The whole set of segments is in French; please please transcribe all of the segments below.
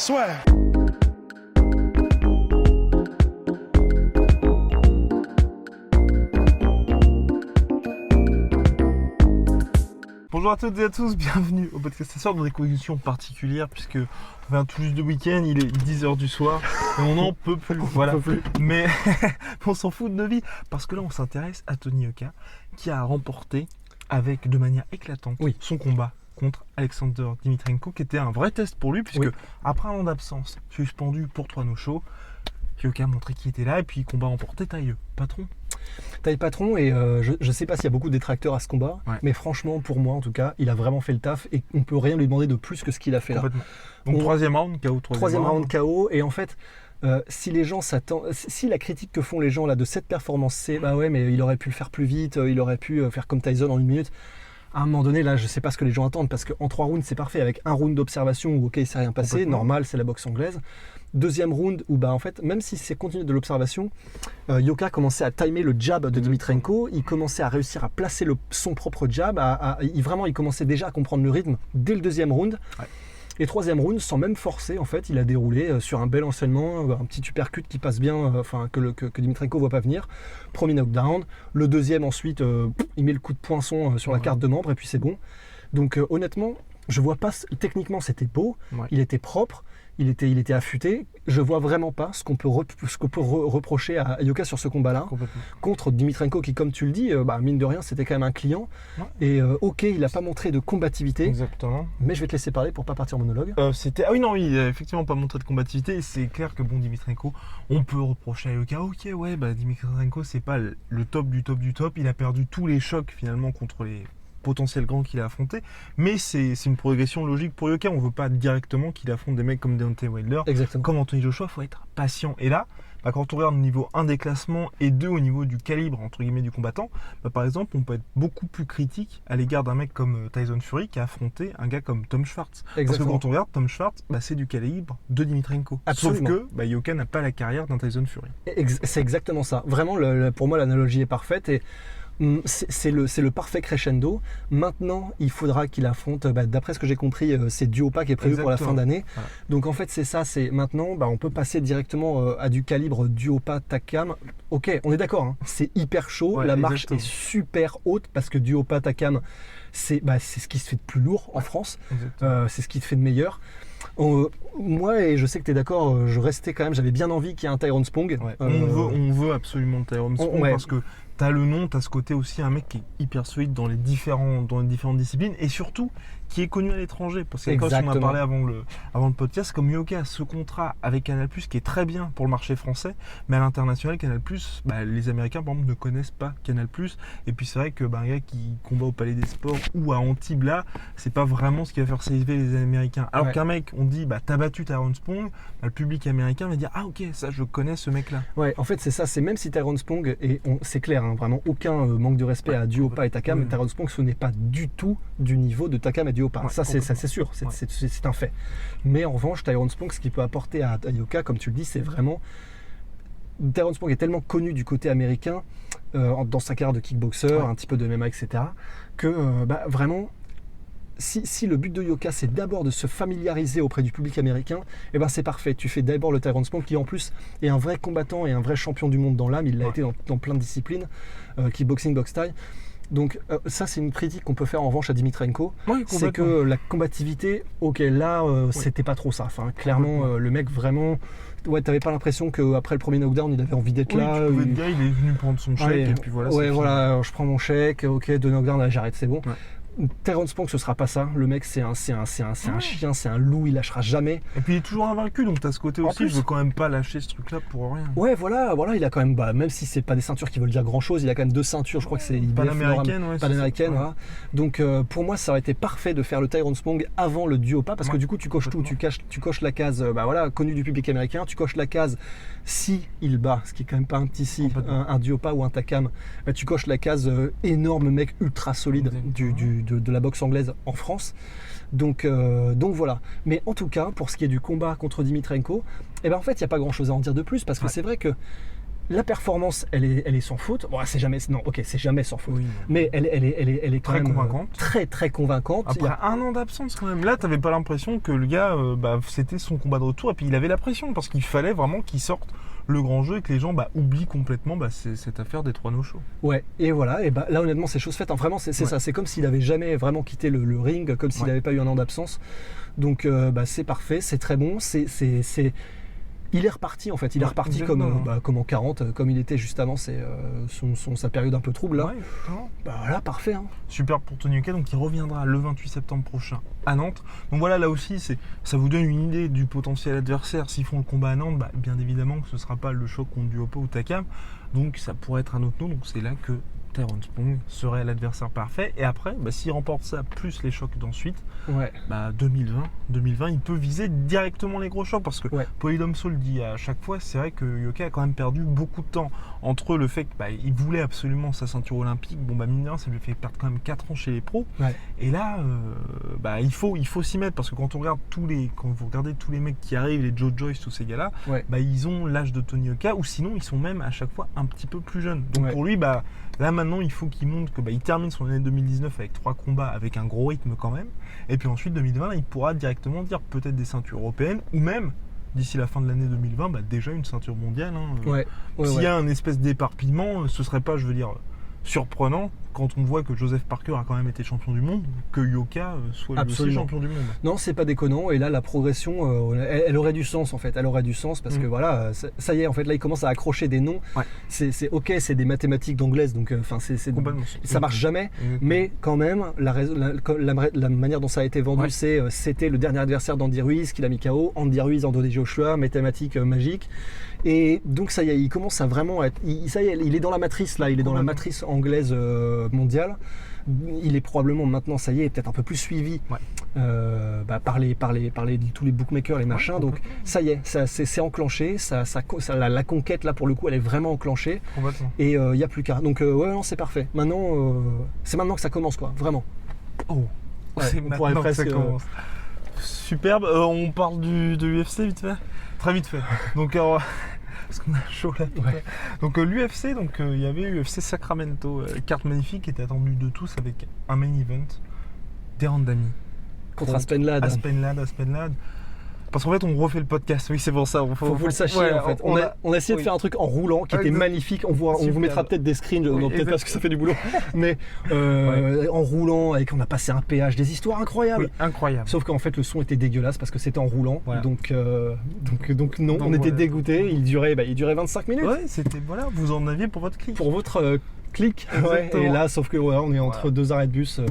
Swear. Bonjour à toutes et à tous, bienvenue au podcast. Ça sort dans des conditions particulières puisque on vient tout juste de week-end, il est 10h du soir et on n'en peut plus. Voilà. Mais on s'en fout de nos vies parce que là on s'intéresse à Tony Yoka qui a remporté avec de manière éclatante son combat contre Alexander Dmitrenko qui était un vrai test pour lui puisque après un an d'absence suspendu pour 3 no-shows, Yoka a montré qu'il était là et puis combat remporté, taille patron. Taille patron et je sais pas s'il y a beaucoup de détracteurs à ce combat, mais franchement pour moi en tout cas, il a vraiment fait le taf et on peut rien lui demander de plus que ce qu'il a fait là. Donc troisième round KO, troisième round KO et en fait si les gens s'attendent, si la critique que font les gens là de cette performance c'est bah ouais mais il aurait pu le faire plus vite, il aurait pu faire comme Tyson en 1 minute. À un moment donné, là, je sais pas ce que les gens attendent parce qu'en 3 rounds, c'est parfait. Avec un round d'observation où, ok, il s'est rien passé, normal, c'est la boxe anglaise. Deuxième round où, bah, en fait, même si c'est continué de l'observation, Yoka commençait à timer le jab de Dmitrenko. Il commençait à réussir à placer son propre jab. Il commençait déjà à comprendre le rythme dès le deuxième round. Ouais. Et troisième round, sans même forcer, en fait, il a déroulé sur un bel enchaînement, un petit uppercut qui passe bien, que Dmitrenko voit pas venir. Premier knockdown. Le deuxième, ensuite, il met le coup de poinçon sur la carte de membre et puis c'est bon. Donc honnêtement, je vois pas. Techniquement, c'était beau. Ouais. Il était propre. Il était affûté. Je vois vraiment pas ce qu'on peut reprocher à Yoka sur ce combat-là contre Dmitrenko qui, comme tu le dis, mine de rien, c'était quand même un client. Ouais. Et ok, il n'a pas montré de combativité. Exactement. Mais je vais te laisser parler pour pas partir en monologue. Il a effectivement pas montré de combativité. Et c'est clair que Dmitrenko, on peut reprocher à Yoka. Ok, ouais, Dmitrenko, c'est pas le top du top du top. Il a perdu tous les chocs finalement contre les potentiel grand qu'il a affronté, mais c'est une progression logique pour Yoka. On veut pas directement qu'il affronte des mecs comme Deontay Wilder. Exactement. Comme Anthony Joshua, faut être patient. Et là, quand on regarde au niveau 1 des classements et 2 au niveau du calibre entre guillemets du combattant, par exemple, on peut être beaucoup plus critique à l'égard d'un mec comme Tyson Fury qui a affronté un gars comme Tom Schwartz. Exactement. Parce que quand on regarde Tom Schwartz, c'est du calibre de Dmitrenko. Absolument. Sauf que Yoka n'a pas la carrière d'un Tyson Fury. C'est exactement ça. Vraiment, pour moi, l'analogie est parfaite et c'est le parfait crescendo. Maintenant, il faudra qu'il affronte, d'après ce que j'ai compris, c'est Duopa qui est prévu pour la fin d'année. Voilà. Donc en fait, c'est ça. C'est maintenant, on peut passer directement à du calibre Duopa Takam. Ok, on est d'accord. Hein, c'est hyper chaud. La marche est super haute parce que Duopa Takam, c'est ce qui se fait de plus lourd en France. C'est ce qui se fait de meilleur. Moi, et je sais que tu es d'accord, j'avais bien envie qu'il y ait un Tyrone Spong. Ouais. On veut absolument Tyrone Spong parce que t'as le nom, t'as ce côté aussi, un mec qui est hyper solide dans les différentes disciplines et surtout qui est connu à l'étranger. Parce que quand on a parlé avant le podcast, comme Yoka a ce contrat avec Canal+, qui est très bien pour le marché français, mais à l'international, Canal+, les Américains par exemple ne connaissent pas Canal+. Et puis c'est vrai que un gars qui combat au Palais des Sports ou à Antibes là, c'est pas vraiment ce qui va faire s'élever les Américains. Alors qu'un mec, on dit t'as battu Tyrone Spong, le public américain va dire ah ok, ça je connais ce mec là. Ouais, en fait c'est ça, c'est même si Tyrone Spong, et c'est clair, hein, vraiment aucun manque de respect à Duopa et Takam, Tyrone Spong ce n'est pas du tout du niveau de Takam et Duopa. Ça c'est sûr, c'est un fait. Mais en revanche, Tyrone Spong, ce qu'il peut apporter à Yoka, comme tu le dis, c'est vraiment. Tyrone Spong est tellement connu du côté américain, dans sa carrière de kickboxer, un petit peu de MMA, etc., que vraiment. Si le but de Yoka c'est d'abord de se familiariser auprès du public américain, c'est parfait. Tu fais d'abord le Tyrone Spong qui en plus est un vrai combattant et un vrai champion du monde dans l'âme. Il l'a été dans plein de disciplines, kickboxing, boxe thaï. Donc ça c'est une critique qu'on peut faire en revanche à Dmitrenko, c'est que la combativité, c'était pas trop ça. Enfin clairement le mec vraiment, t'avais pas l'impression qu'après le premier knockdown il avait envie d'être là. Le gars il est venu prendre son chèque et puis voilà. Je prends mon chèque, ok 2 knockdowns, là, j'arrête, c'est bon. Tyrone Spong ce sera pas ça, le mec c'est un chien, c'est un loup, il lâchera jamais. Et puis il est toujours invaincu, donc t'as ce côté aussi, je veux quand même pas lâcher ce truc là pour rien. Ouais voilà, il a quand même, même si c'est pas des ceintures qui veulent dire grand chose, il a quand même 2 ceintures, je crois que c'est panaméricaine, voilà. Donc pour moi ça aurait été parfait de faire le Tyrone Spong avant le Duopa parce que du coup tu coches tout, tu coches la case, connu du public américain, tu coches la case si il bat, ce qui est quand même pas un petit si, un Duopa ou un Takam, tu coches la case énorme mec ultra solide de la boxe anglaise en France. Donc voilà. Mais en tout cas, pour ce qui est du combat contre Dmitrenko, en fait, il n'y a pas grand-chose à en dire de plus parce que c'est vrai que La performance, elle est sans faute. Bon, c'est jamais sans faute. Oui. Mais elle est quand très même convaincante. Très convaincante. Après un an d'absence quand même. Là, t'avais pas l'impression que le gars, c'était son combat de retour. Et puis il avait la pression parce qu'il fallait vraiment qu'il sorte le grand jeu et que les gens oublient complètement cette affaire des 3 no-show. Ouais, et voilà. Et là, honnêtement, c'est chose faite. Hein. Vraiment, c'est ça. C'est comme s'il avait jamais vraiment quitté le ring, comme s'il n'avait pas eu un an d'absence. Donc, c'est parfait, c'est très bon. Il est reparti en fait, il est reparti comme en 40, comme il était juste avant sa période un peu trouble là. Ouais, voilà, parfait. Hein. Super pour Tony Yoka, donc il reviendra le 28 septembre prochain à Nantes. Donc voilà, là aussi, ça vous donne une idée du potentiel adversaire. S'ils font le combat à Nantes, bien évidemment que ce ne sera pas le choc contre Duopo ou Takam, donc ça pourrait être un autre nom, donc c'est là que Tyrone Spong serait l'adversaire parfait. Et après, s'il remporte ça, plus les chocs d'ensuite, 2020, il peut viser directement les gros chocs. Parce que Polydomso le dit à chaque fois, c'est vrai que Yoka a quand même perdu beaucoup de temps entre le fait qu'il voulait absolument sa ceinture olympique. Mine de rien, ça lui fait perdre quand même 4 ans chez les pros. Ouais. Et là, il faut s'y mettre. Parce que quand vous regardez tous les mecs qui arrivent, les Joe Joyce, tous ces gars-là, ils ont l'âge de Tony Yoka, ou sinon, ils sont même à chaque fois un petit peu plus jeunes. Donc pour lui, là maintenant il faut qu'il montre qu'il termine son année 2019 avec 3 combats avec un gros rythme quand même, et puis ensuite 2020 il pourra directement dire peut-être des ceintures européennes, ou même d'ici la fin de l'année 2020 déjà une ceinture mondiale. S'il y a un espèce d'éparpillement, ce serait pas, surprenant quand on voit que Joseph Parker a quand même été champion du monde, que Yoka soit lui aussi champion du monde. Non, c'est pas déconnant, et là la progression, elle aurait du sens en fait, parce que voilà, ça y est, en fait là il commence à accrocher des noms, c'est ok, c'est des mathématiques d'anglaise, donc ça marche jamais, mais quand même la manière dont ça a été vendu, c'était le dernier adversaire d'Andy Ruiz qu'il a mis KO, Andy Ruiz, Anthony Joshua, mathématiques magiques. Et donc ça y est, il commence à vraiment être, ça y est, il est dans la matrice là, il est dans la matrice anglaise mondiale. Il est probablement maintenant, ça y est, peut-être un peu plus suivi par tous les bookmakers, les machins. Donc ça y est, c'est enclenché, la conquête là pour le coup, elle est vraiment enclenchée. Et il n'y a plus qu'à. Donc non, c'est parfait. Maintenant, c'est maintenant que ça commence quoi, vraiment. C'est maintenant que ça commence. Superbe. On parle de l'UFC vite fait. Très vite fait. Donc parce qu'on a chaud là. Donc l'UFC, il y avait UFC Sacramento, carte magnifique qui était attendue de tous avec un main event. Deran Dami contre Aspen Ladd. Parce qu'en fait, on refait le podcast. Oui, c'est pour ça. Faut que vous le sachiez. En fait. On a essayé de faire un truc en roulant qui était magnifique. On vous mettra peut-être des screens, peut-être parce que ça fait du boulot. Mais en roulant, et qu'on a passé un péage, des histoires incroyables. Oui, incroyable. Sauf qu'en fait, le son était dégueulasse parce que c'était en roulant. Voilà. Donc non, on était dégoûtés. Il durait 25 minutes. Ouais, c'était vous en aviez pour votre clic. Pour votre clic. Et là, sauf que on est entre 2 arrêts de bus,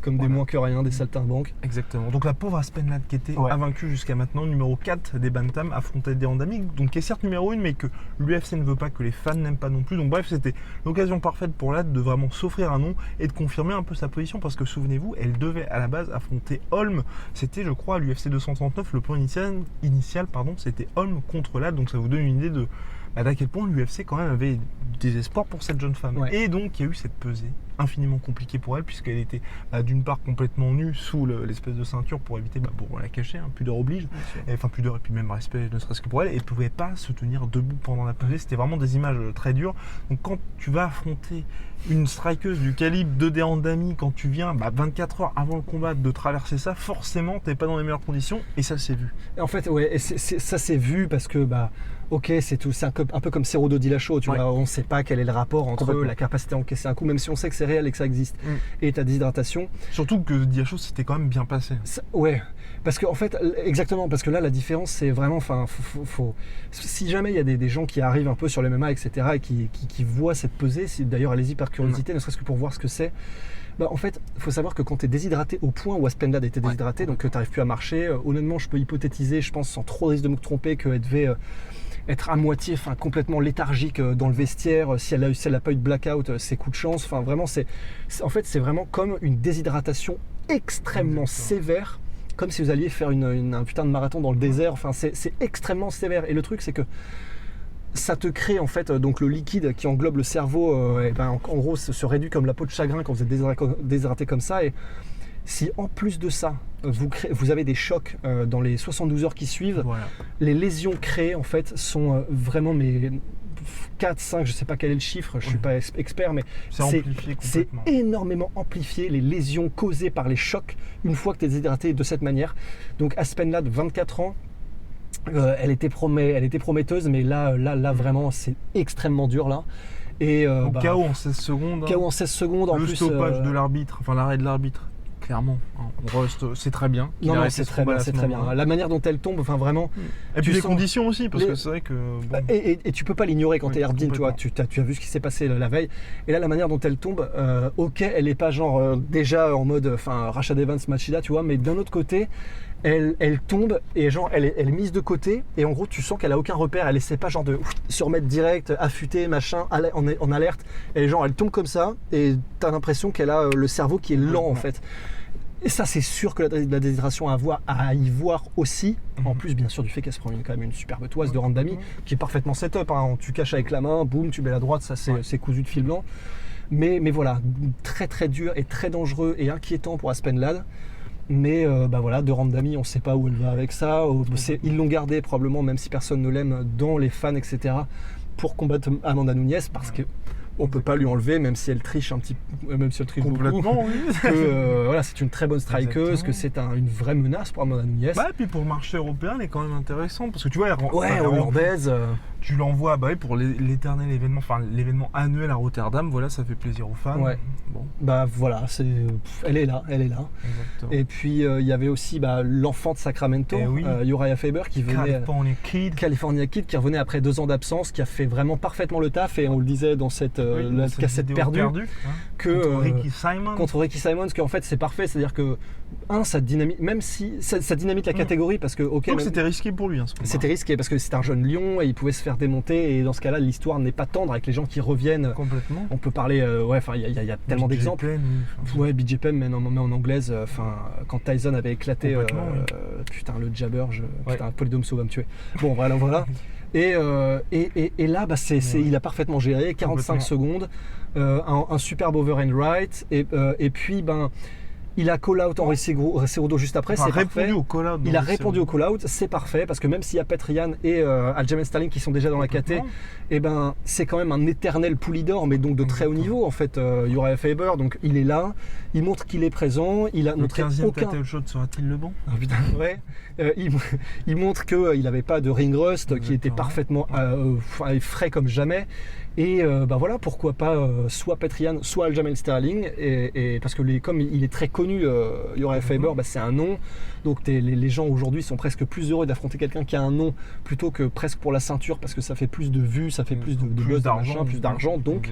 comme des moins que rien, des saltimbanques. Exactement. Donc la pauvre Aspen Ladd qui était invaincue jusqu'à maintenant, numéro 4 des Bantam, affrontait Deran Dami, donc qui est certes numéro 1, mais que l'UFC ne veut pas, que les fans n'aiment pas non plus. Donc bref, c'était l'occasion parfaite pour Ladd de vraiment s'offrir un nom et de confirmer un peu sa position, parce que souvenez-vous, elle devait à la base affronter Holm. C'était, je crois, à l'UFC 239, le plan initial, c'était Holm contre Ladd. Donc ça vous donne une idée de à quel point l'UFC quand même avait des espoirs pour cette jeune femme. Et donc il y a eu cette pesée infiniment compliquée pour elle, puisqu'elle était d'une part complètement nue sous l'espèce de ceinture pour éviter, pour la cacher, pudeur oblige, pudeur et puis même respect ne serait-ce que pour elle, et elle ne pouvait pas se tenir debout pendant la pesée. C'était vraiment des images très dures. Donc quand tu vas affronter une strikeuse du calibre de Deran Dami, quand tu viens 24 heures avant le combat de traverser ça, forcément t'es pas dans les meilleures conditions, et ça s'est vu. Et en fait ça s'est vu parce que ok, c'est un peu comme Cerudo Dillashaw, tu vois, on ne sait pas quel est le rapport entre la capacité à encaisser un coup, même si on sait que c'est réel et que ça existe, et ta déshydratation. Surtout que Dillashaw s'était quand même bien passé. Parce que en fait, exactement, parce que là la différence c'est vraiment, si jamais il y a des gens qui arrivent un peu sur les MMA, etc., et qui voient cette pesée, d'ailleurs allez-y par curiosité, ne serait-ce que pour voir ce que c'est. En fait, il faut savoir que quand tu es déshydraté au point où Aspen Ladd était déshydraté, donc que tu n'arrives plus à marcher, honnêtement, je peux hypothétiser, je pense sans trop risque de me tromper, qu'elle devait être à moitié, complètement léthargique dans le vestiaire. Si elle n'a pas eu de blackout, c'est coup de chance. Vraiment, c'est vraiment comme une déshydratation extrêmement sévère, comme si vous alliez faire un putain de marathon dans le désert. C'est extrêmement sévère. Et le truc, c'est que ça te crée en fait donc le liquide qui englobe le cerveau, en gros se réduit comme la peau de chagrin quand vous êtes déshydraté comme ça. Et si en plus de ça vous avez des chocs dans les 72 heures qui suivent, les lésions créées en fait sont vraiment 4, 5, je sais pas quel est le chiffre, je suis pas expert, mais c'est énormément amplifié les lésions causées par les chocs une fois que tu es déshydraté de cette manière. Donc Aspen Ladd, 24 ans, elle était prometteuse, mais là vraiment c'est extrêmement dur là. Et KO en 16 secondes. KO en 16 secondes. En le plus, stoppage de l'arbitre, enfin l'arrêt de l'arbitre. Clairement, c'est très bien. Non, c'est très bien, c'est très bien. La manière dont elle tombe, enfin vraiment. Et puis les conditions aussi, parce que c'est vrai que. Bon. Et tu peux pas l'ignorer quand t'es Herb Dean, tu vois. Tu as vu ce qui s'est passé la veille. Et là, la manière dont elle tombe, ok, elle est pas genre déjà en mode, Rashad Evans, Machida, tu vois, mais d'un autre côté. Elle tombe et genre elle est mise de côté et en gros tu sens qu'elle a aucun repère, elle essaie pas genre de se remettre direct, affûter, machin, en alerte. Et genre elle tombe comme ça et t'as l'impression qu'elle a le cerveau qui est lent en fait. Et ça c'est sûr que la déshydratation à y voir aussi, en plus bien sûr du fait qu'elle se prend quand même une superbe toise de Randami qui est parfaitement setup, hein. Tu caches avec la main, boum, tu mets la droite, ça c'est cousu de fil blanc. Mais voilà, très très dur et très dangereux et inquiétant pour Aspen Ladd. Mais voilà, de Randami, on ne sait pas où elle va avec ça. Ils l'ont gardé probablement, même si personne ne l'aime, dans les fans, etc., pour combattre Amanda Nunes, parce que on peut pas lui enlever, même si elle triche un petit, même si elle triche complètement, beaucoup, voilà, c'est une très bonne strikeuse, que c'est une vraie menace pour Amanda Nunes. Et puis pour le marché européen, elle est quand même intéressante, parce que tu vois, hollandaise. Tu l'envoies pour l'éternel événement, l'événement annuel à Rotterdam, voilà, ça fait plaisir aux fans. Ouais. Bon. Voilà, elle est là. Exactement. Et puis il y avait aussi l'enfant de Sacramento, Uriah Faber, qui venait. California Kid, qui revenait après 2 ans d'absence, qui a fait vraiment parfaitement le taf, et on le disait dans cette cassette perdue, contre Ricky Simons, parce qu'en fait c'est parfait, c'est-à-dire que ça dynamite, même si ça dynamite la catégorie, parce que donc c'était risqué pour lui. C'était risqué parce que c'est un jeune lion et il pouvait se faire démonter, et dans ce cas-là l'histoire n'est pas tendre avec les gens qui reviennent. Complètement. On peut parler, il y a tellement d'exemples. BJ Penn, mais en anglaise, quand Tyson avait éclaté, le jabber, Polydomso va me tuer. Bon voilà. Et là, il a parfaitement géré, 45 secondes, un superbe over and right, et puis il a call-out en Cerudo juste après, c'est parfait. Il a répondu au call-out, c'est parfait, parce que même s'il y a Petrian et Aljamain Sterling qui sont déjà dans la KT, c'est quand même un éternel poulie d'or, mais donc de très haut niveau en fait. Uriah Faber, donc il est là, il montre qu'il est présent, il a montré aucun. Le 15e shot sera-t-il le bon? Putain, ouais. Il montre qu'il n'avait pas de ring rust, qu'il était parfaitement frais comme jamais. Et voilà, pourquoi pas soit Petrian, soit Aljamain Sterling, et parce que comme il est très connu, Uriah Faber, c'est un nom, donc les gens aujourd'hui sont presque plus heureux d'affronter quelqu'un qui a un nom plutôt que presque pour la ceinture, parce que ça fait plus de vues, ça fait plus de buzz, plus d'argent, donc.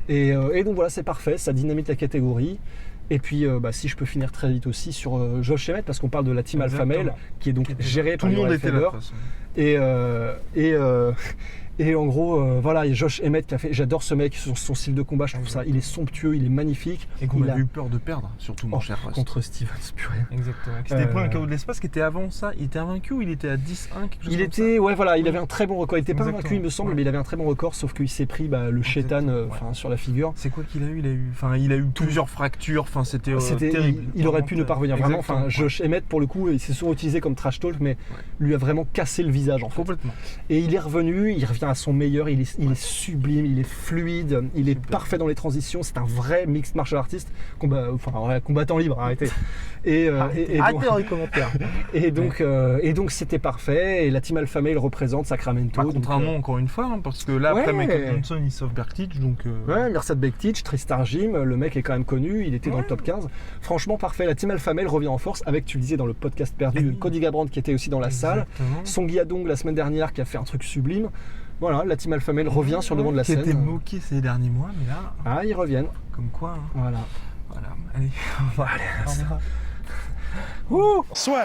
Et donc voilà, c'est parfait, ça dynamite la catégorie. Et puis, si je peux finir très vite aussi sur Josh Emmett, parce qu'on parle de la team Alpha Male, qui est donc gérée par Uriah Faber. Et en gros, il y a Josh Emmett qui a fait. J'adore ce mec, son style de combat, je trouve ça. Il est somptueux, il est magnifique. Et qu'on a eu peur de perdre, surtout mon cher Rust. Contre Stevens, purée. Exactement. C'était pris un KO de l'espace qui était avant ça. Il était invaincu ou il était à 10-1, quelque chose comme ça. Il avait un très bon record. Il n'était pas invaincu, il me semble, mais il avait un très bon record, sauf qu'il s'est pris le chétan sur la figure. C'est quoi qu'il a eu? Il a eu plusieurs fractures. C'était terrible. Il aurait pu ne pas revenir. Vraiment, Josh Emmett, pour le coup, il s'est souvent utilisé comme trash talk, mais lui a vraiment cassé le visage en fait. Complètement. Et il est revenu, il revient à son meilleur. Il est sublime, il est fluide, il est parfait dans les transitions. C'est un vrai mixed martial artist, combattant libre. Arrêtez. Arrêtez dans les commentaires. Et donc c'était parfait. Et la team Alpha Male représente Sacramento. Contrairement encore une fois, parce que là après Michael Johnson il sauve Bektic, donc. Mirsad Bektic, Tristar Jim, le mec est quand même connu. Il était dans le top 15. Franchement parfait. La team Alpha Male revient en force avec, tu le disais dans le podcast perdu, Cody Garbrandt qui était aussi dans la salle, Song Yadong la semaine dernière qui a fait un truc sublime. Voilà, la team Alpha Male revient sur le devant de la scène. Qui était moqué ces derniers mois, mais là. Ils reviennent. Comme quoi. Voilà. Allez, on va aller. Soit.